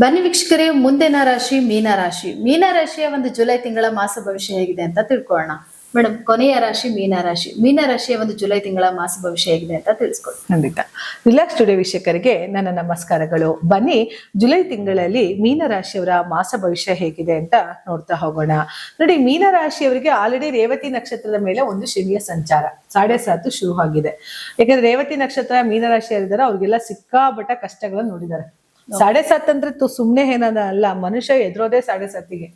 ಬನ್ನಿ ವೀಕ್ಷಕರೇ, ಮುಂದಿನ ರಾಶಿ ಮೀನರಾಶಿ. ಮೀನರಾಶಿಯ ಒಂದು ಜುಲೈ ತಿಂಗಳ ಮಾಸ ಭವಿಷ್ಯ ಹೇಗಿದೆ ಅಂತ ತಿಳ್ಕೊಳ್ಳೋಣ. ಮೇಡಮ್, ಕೊನೆಯ ರಾಶಿ ಮೀನರಾಶಿ. ಮೀನರಾಶಿಯ ಒಂದು ಜುಲೈ ತಿಂಗಳ ಮಾಸ ಭವಿಷ್ಯ ಹೇಗಿದೆ ಅಂತ ತಿಳಿಸ್ಕೊಡಿ. ಖಂಡಿತ. ರಿಲ್ಯಾಕ್ಸ್ ಟುಡೇ ವೀಕ್ಷಕರಿಗೆ ನನ್ನ ನಮಸ್ಕಾರಗಳು. ಬನ್ನಿ, ಜುಲೈ ತಿಂಗಳಲ್ಲಿ ಮೀನರಾಶಿಯವರ ಮಾಸ ಭವಿಷ್ಯ ಹೇಗಿದೆ ಅಂತ ನೋಡ್ತಾ ಹೋಗೋಣ. ನೋಡಿ, ಮೀನರಾಶಿಯವರಿಗೆ ಆಲ್ರೆಡಿ ರೇವತಿ ನಕ್ಷತ್ರದ ಮೇಲೆ ಒಂದು ಶನಿಯ ಸಂಚಾರ 7.5 ಶುರು ಆಗಿದೆ. ಯಾಕಂದ್ರೆ ರೇವತಿ ನಕ್ಷತ್ರ ಮೀನರಾಶಿಯಲ್ಲಿದ್ದಾರೆ, ಅವ್ರಿಗೆಲ್ಲ ಸಿಕ್ಕಾಪಟ್ಟ ಕಷ್ಟಗಳನ್ನು ನೋಡಿದ್ದಾರೆ. 7.5 ಅಂದ್ರೆ ಸುಮ್ನೆ ಏನದ ಅಲ್ಲ, ಮನುಷ್ಯ ಎದುರೋದೇ 7.5ಗೆ.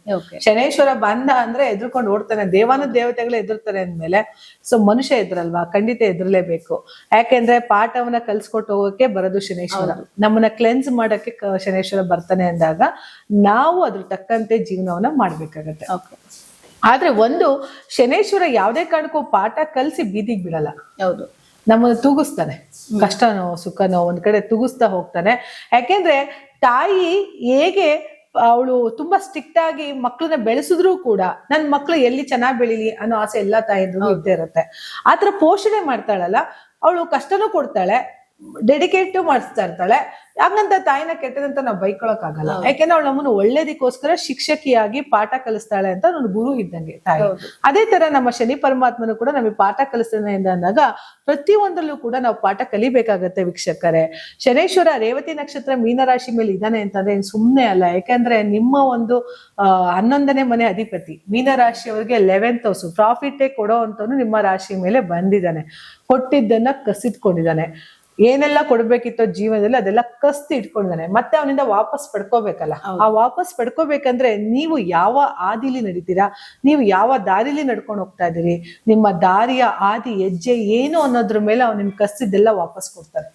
ಶನೇಶ್ವರ ಬಂದ ಅಂದ್ರೆ ಎದ್ರುಕೊಂಡು ಓಡ್ತಾನೆ, ದೇವತೆಗಳು ಎದುರ್ತಾರೆ ಅಂದ್ಮೇಲೆ ಸೊ ಮನುಷ್ಯ ಎದ್ರಲ್ವಾ, ಖಂಡಿತ ಎದುರ್ಲೇಬೇಕು. ಯಾಕೆಂದ್ರೆ ಪಾಠವನ್ನ ಕಲ್ಸ್ಕೊಟ್ಟು ಹೋಗಕ್ಕೆ ಬರೋದು ಶನೇಶ್ವರ, ನಮ್ಮನ್ನ ಕ್ಲೆನ್ಸ್ ಮಾಡಕ್ಕೆ ಶನೇಶ್ವರ ಬರ್ತಾನೆ ಅಂದಾಗ ನಾವು ಅದ್ರ ತಕ್ಕಂತೆ ಜೀವನವನ್ನ ಮಾಡ್ಬೇಕಾಗತ್ತೆ. ಆದ್ರೆ ಒಂದು ಶನೇಶ್ವರ ಯಾವ್ದೇ ಕಾರಣಕ್ಕೂ ಪಾಠ ಕಲ್ಸಿ ಬೀದಿಗೆ ಬಿಡಲ್ಲ. ಹೌದು, ನಮ್ಮನ್ನು ತೂಗಿಸ್ತಾನೆ, ಕಷ್ಟನೋ ಸುಖನೋ ಒಂದ್ ಕಡೆ ತೂಗಿಸ್ತಾ ಹೋಗ್ತಾನೆ. ಯಾಕೆಂದ್ರೆ ತಾಯಿ ಹೇಗೆ ಅವಳು ತುಂಬಾ ಸ್ಟ್ರಿಕ್ಟ್ ಆಗಿ ಮಕ್ಳನ್ನ ಬೆಳೆಸಿದ್ರು ಕೂಡ ನನ್ ಮಕ್ಳು ಎಲ್ಲಿ ಚೆನ್ನಾಗ್ ಬೆಳಿಲಿ ಅನ್ನೋ ಆಸೆ ಎಲ್ಲಾ ತಾಯಿದ್ರು ಇದ್ದೇ ಇರುತ್ತೆ. ಆತರ ಪೋಷಣೆ ಮಾಡ್ತಾಳಲ್ಲ, ಅವಳು ಕಷ್ಟನೂ ಕೊಡ್ತಾಳೆ, ಡೆಡಿಕೇಟ್ ಮಾಡಿಸ್ತಾ ಇರ್ತಾಳೆ. ಹಂಗಂತ ತಾಯಿನ ಕೆಟ್ಟದಂತ ನಾವು ಬೈಕೊಳಕ್ ಆಗಲ್ಲ. ಯಾಕೆಂದ್ರೆ ಅವಳು ನಮ್ಮನ್ನು ಒಳ್ಳೇದಕ್ಕೋಸ್ಕರ ಶಿಕ್ಷಕಿಯಾಗಿ ಪಾಠ ಕಲಿಸ್ತಾಳೆ ಅಂತ ನನ್ನ ಗುರು ಇದ್ದಂಗೆ ತಾಯಿ. ಅದೇ ತರ ನಮ್ಮ ಶನಿ ಪರಮಾತ್ಮನು ಕೂಡ ನಮಗೆ ಪಾಠ ಕಲಿಸ್ತಾನೆ ಅಂದಾಗ ಪ್ರತಿಯೊಂದರಲ್ಲೂ ಕೂಡ ನಾವು ಪಾಠ ಕಲಿಬೇಕಾಗತ್ತೆ ವೀಕ್ಷಕರೇ. ಶನೇಶ್ವರ ರೇವತಿ ನಕ್ಷತ್ರ ಮೀನರಾಶಿ ಮೇಲೆ ಇದ್ದಾನೆ ಅಂತಂದ್ರೆ ಸುಮ್ನೆ ಅಲ್ಲ. ಯಾಕಂದ್ರೆ ನಿಮ್ಮ ಒಂದು 11ನೇ ಮನೆ ಅಧಿಪತಿ ಮೀನರಾಶಿಯವರಿಗೆ 11th ಹೌಸ್ ಪ್ರಾಫಿಟ್ ಕೊಡೋ ಅಂತವನು ನಿಮ್ಮ ರಾಶಿ ಮೇಲೆ ಬಂದಿದ್ದಾನೆ. ಕೊಟ್ಟಿದ್ದನ್ನ ಕಸಿದ್ಕೊಂಡಿದ್ದಾನೆ. ಏನೆಲ್ಲ ಕೊಡ್ಬೇಕಿತ್ತೋ ಜೀವನದಲ್ಲಿ ಅದೆಲ್ಲ ಕಸ್ತಿ ಇಟ್ಕೊಂಡಿದ್ದಾನೆ. ಮತ್ತೆ ಅವನಿಂದ ವಾಪಸ್ ಪಡ್ಕೋಬೇಕಲ್ಲ. ಆ ವಾಪಸ್ ಪಡ್ಕೋಬೇಕಂದ್ರೆ ನೀವು ಯಾವ ಆದಿಲಿ ನಡೀತೀರಾ, ನೀವು ಯಾವ ದಾರಿಲಿ ನಡ್ಕೊಂಡು ಹೋಗ್ತಾ ಇದೀರಿ, ನಿಮ್ಮ ದಾರಿಯ ಆದಿ ಹೆಜ್ಜೆ ಏನು ಅನ್ನೋದ್ರ ಮೇಲೆ ಅವ್ನು ನಿಮ್ ಕಸ್ತಿದ್ದೆಲ್ಲ ವಾಪಸ್ ಕೊಡ್ತಾರೆ.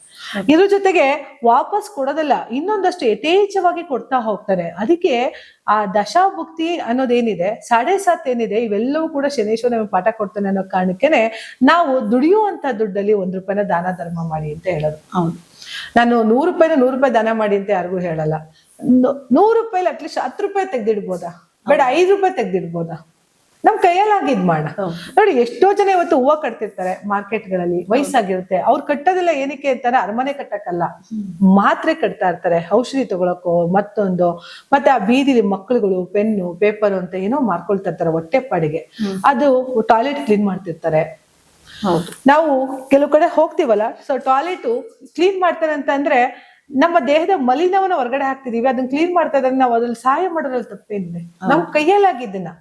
ಇದ್ರ ಜೊತೆಗೆ ವಾಪಸ್ ಕೊಡೋದಲ್ಲ, ಇನ್ನೊಂದಷ್ಟು ಯಥೇಚ್ಛವಾಗಿ ಕೊಡ್ತಾ ಹೋಗ್ತಾರೆ. ಅದಕ್ಕೆ ಆ ದಶಾಭುಕ್ತಿ ಅನ್ನೋದೇನಿದೆ, 7.5 ಏನಿದೆ, ಇವೆಲ್ಲವೂ ಕೂಡ ಶನೇಶ್ವರ ನಮಗೆ ಪಾಠ ಕೊಡ್ತಾನೆ ಅನ್ನೋ ಕಾರಣಕ್ಕೇನೆ ನಾವು ದುಡಿಯುವಂತ ದುಡ್ಡಲ್ಲಿ 1 ರೂಪಾಯಿನ ದಾನ ಧರ್ಮ ಮಾಡಿ ಅಂತ ಹೇಳೋದು. ಹೌದು, ನಾನು 100 ರೂಪಾಯಿನ 100 ರೂಪಾಯಿ ದಾನ ಮಾಡಿ ಅಂತ ಯಾರಿಗೂ ಹೇಳಲ್ಲ. 100 ರೂಪಾಯಿ ಅಟ್ಲೀಸ್ಟ್ 10 ರೂಪಾಯಿ ತೆಗ್ದಿಡ್ಬೋದಾ, ಬೇಡ 5 ರೂಪಾಯಿ ತೆಗ್ದಿಡ್ಬೋದಾ, ನಮ್ ಕೈಯಲ್ಲಾಗಿದ್ ಮಾಡ. ನೋಡಿ, ಎಷ್ಟೋ ಜನ ಇವತ್ತು ಹೂವು ಕಟ್ತಿರ್ತಾರೆ ಮಾರ್ಕೆಟ್ಗಳಲ್ಲಿ, ವಯಸ್ಸಾಗಿರುತ್ತೆ, ಅವ್ರು ಕಟ್ಟೋದಿಲ್ಲ ಏನಕ್ಕೆ ಅಂತಾರೆ, ಅರಮನೆ ಕಟ್ಟಕ್ಕಲ್ಲ, ಮಾತ್ರೆ ಕಟ್ತಾ ಇರ್ತಾರೆ, ಔಷಧಿ ತಗೊಳಕೋ ಮತ್ತೊಂದು. ಮತ್ತೆ ಆ ಬೀದಿಲಿ ಮಕ್ಕಳುಗಳು ಪೆನ್ನು ಪೇಪರ್ ಅಂತ ಏನೋ ಮಾರ್ಕೊಳ್ತಾ ಇರ್ತಾರೆ ಹೊಟ್ಟೆ ಪಾಡಿಗೆ. ಅದು ಟಾಯ್ಲೆಟ್ ಕ್ಲೀನ್ ಮಾಡ್ತಿರ್ತಾರೆ. ನಾವು ಕೆಲವು ಕಡೆ ಹೋಗ್ತೀವಲ್ಲ, ಸೊ ಟಾಯ್ಲೆಟ್ ಕ್ಲೀನ್ ಮಾಡ್ತಾರೆ ಅಂತ ಅಂದ್ರೆ ನಮ್ಮ ದೇಹದ ಮಲಿನವನ್ನ ಹೊರಗಡೆ ಹಾಕ್ತಿದೀವಿ, ಅದನ್ನ ಕ್ಲೀನ್ ಮಾಡ್ತಾ ಇದ್ರೆ ನಾವು ಅದ್ರಲ್ಲಿ ಸಹಾಯ ಮಾಡೋದ್ರಲ್ಲಿ ತಪ್ಪೇನಿದೆ. ನಮ್ ಕೈಯಲ್ಲಾಗಿದ್ದನ್ನ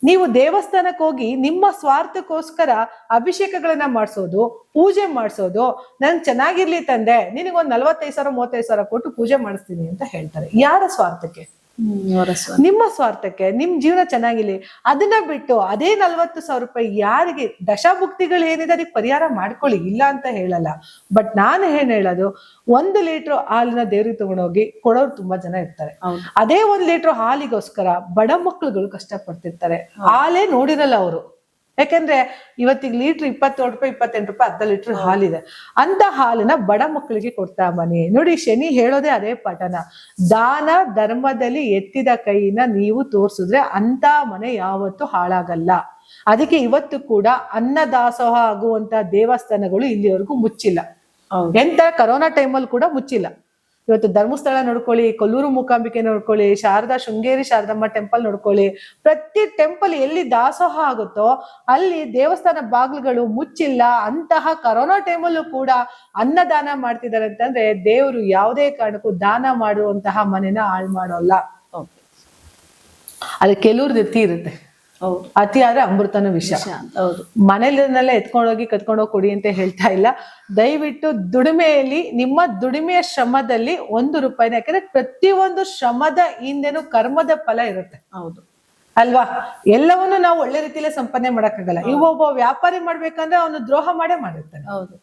ನೀವು ದೇವಸ್ಥಾನಕ್ಕೆ ಹೋಗಿ ನಿಮ್ಮ ಸ್ವಾರ್ಥಕ್ಕೋಸ್ಕರ ಅಭಿಷೇಕಗಳನ್ನ ಮಾಡಿಸೋದು, ಪೂಜೆ ಮಾಡಿಸೋದು, ನನ್ ಚೆನ್ನಾಗಿರ್ಲಿ ತಂದೆ ನಿನಗೊಂದ್ 45,000 35,000 ಕೊಟ್ಟು ಪೂಜೆ ಮಾಡಿಸ್ತೀನಿ ಅಂತ ಹೇಳ್ತಾರೆ. ಯಾರ ಸ್ವಾರ್ಥಕ್ಕೆ? ನಿಮ್ಮ ಸ್ವಾರ್ಥಕ್ಕೆ, ನಿಮ್ ಜೀವನ ಚೆನ್ನಾಗಿರ್ಲಿ. ಅದನ್ನ ಬಿಟ್ಟು ಅದೇ 40,000 ರೂಪಾಯಿ ಯಾರಿಗೆ ದಶಾಭುಕ್ತಿಗಳು ಏನಿದೆ ಅದಕ್ಕೆ ಪರಿಹಾರ ಮಾಡ್ಕೊಳ್ಳಿ, ಇಲ್ಲ ಅಂತ ಹೇಳಲ್ಲ. ಬಟ್ ನಾನು ಏನ್ ಹೇಳೋದು, 1 ಲೀಟರ್ ಹಾಲನ್ನ ದೇವ್ರಿಗೆ ತಗೊಂಡೋಗಿ ಕೊಡೋರು ತುಂಬಾ ಜನ ಇರ್ತಾರೆ. ಅದೇ 1 ಲೀಟರ್ ಹಾಲಿಗೋಸ್ಕರ ಬಡ ಮಕ್ಳುಗಳು ಕಷ್ಟ ಪಡ್ತಿರ್ತಾರೆ. ಹಾಲೇ ನೋಡಿರಲ್ಲ ಅವರು. ಯಾಕಂದ್ರೆ ಇವತ್ತಿಗೆ ಲೀಟರ್ 27 ರೂಪಾಯಿ 28 ರೂಪಾಯಿ ಅರ್ಧ ಲೀಟರ್ ಹಾಲಿದೆ. ಅಂತ ಹಾಲನ್ನ ಬಡ ಮಕ್ಕಳಿಗೆ ಕೊಡ್ತಾ ಬನ್ನಿ. ನೋಡಿ, ಶನಿ ಹೇಳೋದೇ ಅದೇ ಪಾಠನ. ದಾನ ಧರ್ಮದಲ್ಲಿ ಎತ್ತಿದ ಕೈನ ನೀವು ತೋರ್ಸಿದ್ರೆ ಅಂತ ಮನೆ ಯಾವತ್ತೂ ಹಾಳಾಗಲ್ಲ. ಅದಕ್ಕೆ ಇವತ್ತು ಕೂಡ ಅನ್ನದಾಸೋಹ ಆಗುವಂತ ದೇವಸ್ಥಾನಗಳು ಇಲ್ಲಿವರೆಗೂ ಮುಚ್ಚಿಲ್ಲ. ಎಂತ ಕರೋನಾ ಟೈಮಲ್ಲಿ ಕೂಡ ಮುಚ್ಚಿಲ್ಲ. ಇವತ್ತು ಧರ್ಮಸ್ಥಳ ನೋಡ್ಕೊಳ್ಳಿ, ಕೊಲ್ಲೂರು ಮೂಕಾಂಬಿಕೆ ನೋಡ್ಕೊಳ್ಳಿ, ಶೃಂಗೇರಿ ಶಾರದಮ್ಮ ಟೆಂಪಲ್ ನೋಡ್ಕೊಳ್ಳಿ, ಪ್ರತಿ ಟೆಂಪಲ್ ಎಲ್ಲಿ ದಾಸೋಹ ಆಗುತ್ತೋ ಅಲ್ಲಿ ದೇವಸ್ಥಾನ ಬಾಗಿಲುಗಳು ಮುಚ್ಚಿಲ್ಲ. ಅಂತಹ ಕರೋನಾ ಟೈಮಲ್ಲೂ ಕೂಡ ಅನ್ನದಾನ ಮಾಡ್ತಿದ್ದಾರೆ ಅಂತಂದ್ರೆ ದೇವರು ಯಾವುದೇ ಕಾರಣಕ್ಕೂ ದಾನ ಮಾಡುವಂತಹ ಮನೆನ ಹಾಳು ಮಾಡೋಲ್ಲ. ಅದು ಕೆಲವ್ರದ್ದು ಎತ್ತಿ ಇರುತ್ತೆ, ಅತಿ ಆದ್ರೆ ಅಮೃತನ ವಿಷ. ಮನೇಲಿನೆಲ್ಲ ಎತ್ಕೊಂಡೋಗಿ ಕತ್ಕೊಂಡೋಗಿ ಕೊಡಿ ಅಂತ ಹೇಳ್ತಾ ಇಲ್ಲ. ದಯವಿಟ್ಟು ದುಡಿಮೆಯಲ್ಲಿ, ನಿಮ್ಮ ದುಡಿಮೆಯ ಶ್ರಮದಲ್ಲಿ 1 ರೂಪಾಯಿನ, ಯಾಕಂದ್ರೆ ಪ್ರತಿಯೊಂದು ಶ್ರಮದ ಹಿಂದೆನೂ ಕರ್ಮದ ಫಲ ಇರುತ್ತೆ. ಹೌದು ಅಲ್ವಾ? ಎಲ್ಲವನ್ನೂ ನಾವು ಒಳ್ಳೆ ರೀತಿಯಲ್ಲೇ ಸಂಪಾದನೆ ಮಾಡಕ್ಕಾಗಲ್ಲ. ಒಬ್ಬ ವ್ಯಾಪಾರಿ ಮಾಡ್ಬೇಕಂದ್ರೆ ಅವನು ದ್ರೋಹ ಮಾಡೇ ಮಾಡಿರ್ತಾನೆ. ಹೌದು,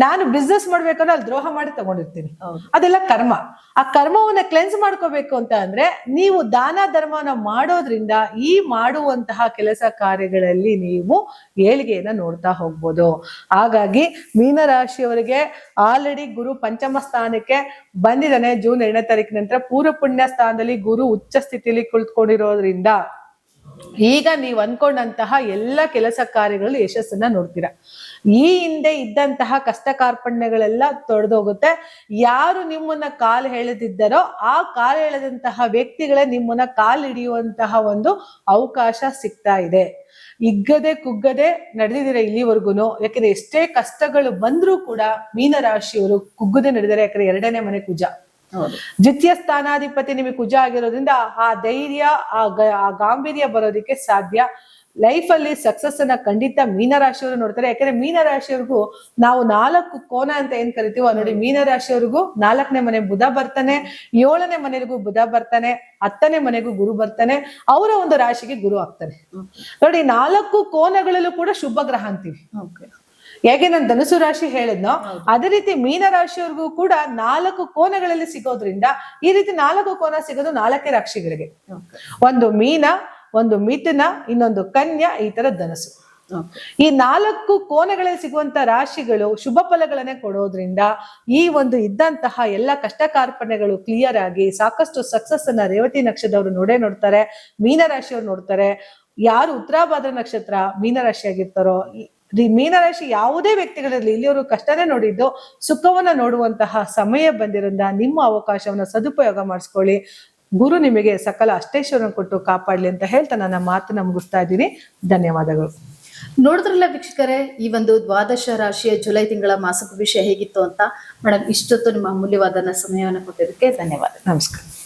ನಾನು ಬಿಸ್ನೆಸ್ ಮಾಡ್ಬೇಕಂದ್ರೆ ಅಲ್ಲಿ ದ್ರೋಹ ಮಾಡಿ ತಗೊಂಡಿರ್ತೀನಿ. ಅದೆಲ್ಲ ಕರ್ಮ. ಆ ಕರ್ಮವನ್ನ ಕ್ಲೆನ್ಸ್ ಮಾಡ್ಕೋಬೇಕು ಅಂತ ಅಂದ್ರೆ ನೀವು ದಾನ ಧರ್ಮವನ್ನ ಮಾಡೋದ್ರಿಂದ ಈ ಮಾಡುವಂತಹ ಕೆಲಸ ಕಾರ್ಯಗಳಲ್ಲಿ ನೀವು ಏಳಿಗೆಯನ್ನ ನೋಡ್ತಾ ಹೋಗ್ಬೋದು. ಹಾಗಾಗಿ ಮೀನರಾಶಿಯವರಿಗೆ ಆಲ್ರೆಡಿ ಗುರು ಪಂಚಮ ಸ್ಥಾನಕ್ಕೆ ಬಂದಿದ್ದಾನೆ. ಜೂನ್ 2ನೇ ತಾರೀಕಿನ ನಂತರ ಪೂರ್ವ ಪುಣ್ಯ ಸ್ಥಾನದಲ್ಲಿ ಗುರು ಉಚ್ಚ ಸ್ಥಿತಿಯಲ್ಲಿ ಕುಳಿತುಕೊಂಡಿರೋದ್ರಿಂದ ಈಗ ನೀವು ಅನ್ಕೊಂಡಂತಹ ಎಲ್ಲ ಕೆಲಸ ಕಾರ್ಯಗಳಲ್ಲಿ ಯಶಸ್ಸನ್ನ ನೋಡ್ತೀರಾ. ಈ ಹಿಂದೆ ಇದ್ದಂತಹ ಕಷ್ಟ ಕಾರ್ಪಣ್ಯಗಳೆಲ್ಲ ತೊಡೆದೋಗುತ್ತೆ. ಯಾರು ನಿಮ್ಮನ್ನ ಕಾಲು ಎಳೆದಿದ್ದಾರೋ ಆ ಕಾಲು ಎಳೆದಂತಹ ವ್ಯಕ್ತಿಗಳೇ ನಿಮ್ಮನ್ನ ಕಾಲು ಹಿಡಿಯುವಂತಹ ಒಂದು ಅವಕಾಶ ಸಿಗ್ತಾ ಇದೆ. ಹಿಗ್ಗದೆ ಕುಗ್ಗದೆ ನಡೆದಿದ್ದೀರ ಇಲ್ಲಿವರೆಗೂ. ಯಾಕಂದ್ರೆ ಎಷ್ಟೇ ಕಷ್ಟಗಳು ಬಂದ್ರೂ ಕೂಡ ಮೀನರಾಶಿಯವರು ಕುಗ್ಗದೆ ನಡೆದರೆ. ಯಾಕಂದ್ರೆ 2ನೇ ಮನೆ ಕುಜ, ದ್ವಿತೀಯ ಸ್ಥಾನಾಧಿಪತಿ ನಿಮಗೆ ಕುಜ ಆಗಿರೋದ್ರಿಂದ ಆ ಧೈರ್ಯ, ಆ ಗಾಂಭೀರ್ಯ ಬರೋದಕ್ಕೆ ಸಾಧ್ಯ. ಲೈಫ್ ಅಲ್ಲಿ ಸಕ್ಸಸ್ ಅನ್ನ ಖಂಡಿತ ಮೀನರಾಶಿಯವರು ನೋಡ್ತಾರೆ. ಯಾಕಂದ್ರೆ ಮೀನರಾಶಿಯವ್ರಿಗೂ ನಾವು 4 ಕೋನ ಅಂತ ಏನ್ ಕರಿತೀವೋ ನೋಡಿ, ಮೀನರಾಶಿಯವ್ರಿಗೂ 4ನೇ ಮನೆ ಬುಧ ಬರ್ತಾನೆ, 7ನೇ ಮನೆಗೂ ಬುಧ ಬರ್ತಾನೆ, 10ನೇ ಮನೆಗೂ ಗುರು ಬರ್ತಾನೆ, ಅವರ ಒಂದು ರಾಶಿಗೆ ಗುರು ಆಗ್ತಾನೆ. ನೋಡಿ 4 ಕೋನಗಳಲ್ಲೂ ಕೂಡ ಶುಭ ಗ್ರಹ ಅಂತೀವಿ. ಹೇಗೆ ನಾನು ಧನುಸು ರಾಶಿ ಹೇಳಿದ್ನೋ ಅದೇ ರೀತಿ ಮೀನರಾಶಿಯವ್ರಿಗೂ ಕೂಡ 4 ಕೋನಗಳಲ್ಲಿ ಸಿಗೋದ್ರಿಂದ ಈ ರೀತಿ 4 ಕೋನ ಸಿಗೋದು 4 ರಾಶಿಗಳಿಗೆ. ಒಂದು ಮೀನ, ಒಂದು ಮಿಥುನ, ಇನ್ನೊಂದು ಕನ್ಯಾ, ಈ ತರ ಧನಸ್ಸು. ಈ 4 ಕೋನಗಳಲ್ಲಿ ಸಿಗುವಂತ ರಾಶಿಗಳು ಶುಭ ಫಲಗಳನ್ನೇ ಕೊಡೋದ್ರಿಂದ ಈ ಒಂದು ಇದ್ದಂತಹ ಎಲ್ಲ ಕಷ್ಟ ಕಾರ್ಪಣ್ಯಗಳು ಕ್ಲಿಯರ್ ಆಗಿ ಸಾಕಷ್ಟು ಸಕ್ಸಸ್ ಅನ್ನ ರೇವತಿ ನಕ್ಷತ್ರದವರು ನೋಡ್ತಾರೆ, ಮೀನರಾಶಿಯವ್ರು ನೋಡ್ತಾರೆ. ಯಾರು ಉತ್ತರಾಭಾದ್ರ ನಕ್ಷತ್ರ ಮೀನರಾಶಿ ಆಗಿರ್ತಾರೋ, ಮೀನರಾಶಿ ಯಾವುದೇ ವ್ಯಕ್ತಿಗಳಿರಲಿ ಇಲ್ಲಿಯವರು ಕಷ್ಟನೇ ನೋಡಿದ್ದು ಸುಖವನ್ನ ನೋಡುವಂತಹ ಸಮಯ ಬಂದಿರೋದ್ರಿಂದ ನಿಮ್ಮ ಅವಕಾಶವನ್ನ ಸದುಪಯೋಗ ಮಾಡಿಸ್ಕೊಳ್ಳಿ. ಗುರು ನಿಮಗೆ ಸಕಲ ಅಷ್ಟೈಶ್ವರ್ಯ ಕೊಟ್ಟು ಕಾಪಾಡ್ಲಿ ಅಂತ ಹೇಳ್ತಾ ನನ್ನ ಮಾತನ್ನ ಮುಗಿಸ್ತಾ ಇದ್ದೀನಿ. ಧನ್ಯವಾದಗಳು. ನೋಡಿದ್ರಲ್ಲ ವೀಕ್ಷಕರೇ, ಈ ಒಂದು ದ್ವಾದಶ ರಾಶಿಯ ಜುಲೈ ತಿಂಗಳ ಮಾಸ ಭವಿಷ್ಯ ಹೇಗಿತ್ತು ಅಂತ. ಮೇಡಮ್, ಇಷ್ಟೊತ್ತು ನಿಮ್ಮ ಅಮೂಲ್ಯವಾದ ಸಮಯವನ್ನು ಕೊಟ್ಟಿದ್ದಕ್ಕೆ ಧನ್ಯವಾದ. ನಮಸ್ಕಾರ.